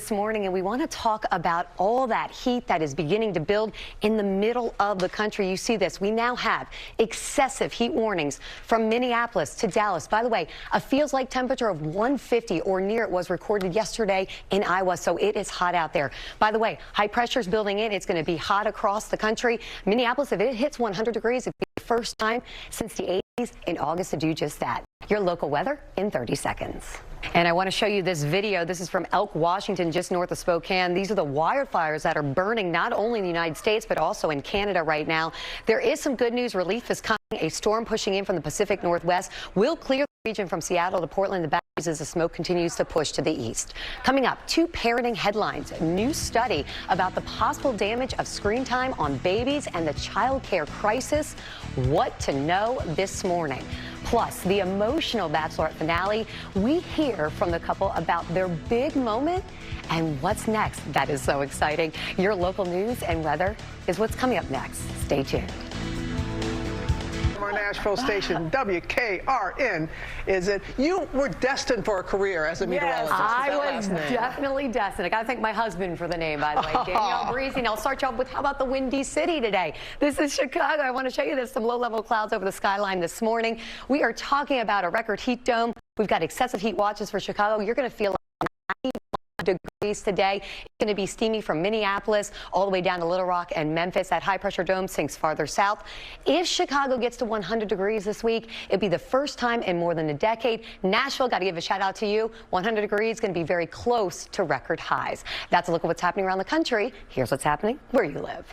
this morning, and we want to talk about all that heat that is beginning to build in the middle of the country. You see this. We now have excessive heat warnings from Minneapolis to Dallas. By the way, a feels-like temperature of 150 or near it was recorded yesterday in Iowa, so it is hot out there. By the way, high pressure is building in. It's going to be hot across the country. Minneapolis, if it hits 100 degrees, it'll be the first time since the 80s in August to do just that. Your local weather in 30 seconds. And I want to show you this video. This is from Elk, Washington, just north of Spokane. These are the wildfires that are burning not only in the United States, but also in Canada right now. There is some good news. Relief is coming. A storm pushing in from the Pacific Northwest will clear the region from Seattle to Portland. The batteries as the smoke continues to push to the east. Coming up, 2 parenting headlines. A new study about the possible damage of screen time on babies and the child care crisis. What to know this morning. Plus, the emotional Bachelorette finale. We hear from the couple about their big moment and what's next. That is so exciting. Your local news and weather is what's coming up next. Stay tuned. Our Nashville station, WKRN, is it? You were destined for a career as a meteorologist. I was definitely destined. I got to thank my husband for the name, by the way, Danielle Breezy. I'll start you off with how about the Windy City today? This is Chicago. I want to show you there's some low-level clouds over the skyline this morning. We are talking about a record heat dome. We've got excessive heat watches for Chicago. You're going to feel like 91 degrees today. It's going to be steamy from Minneapolis all the way down to Little Rock and Memphis. That high pressure dome sinks farther south. If Chicago gets to 100 degrees this week, it'll be the first time in more than a decade. Nashville, got to give a shout out to you. 100 degrees going to be very close to record highs. That's a look at what's happening around the country. Here's what's happening where you live.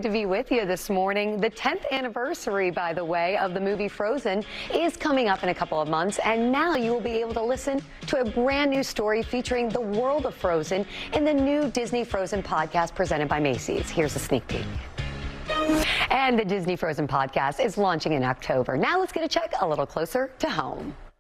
To be with you this morning. The 10th anniversary, by the way, of the movie Frozen is coming up in a couple of months, and now you will be able to listen to a brand new story featuring the world of Frozen in the new Disney Frozen podcast presented by Macy's. Here's a sneak peek. And the Disney Frozen podcast is launching in October. Now let's get a check a little closer to home.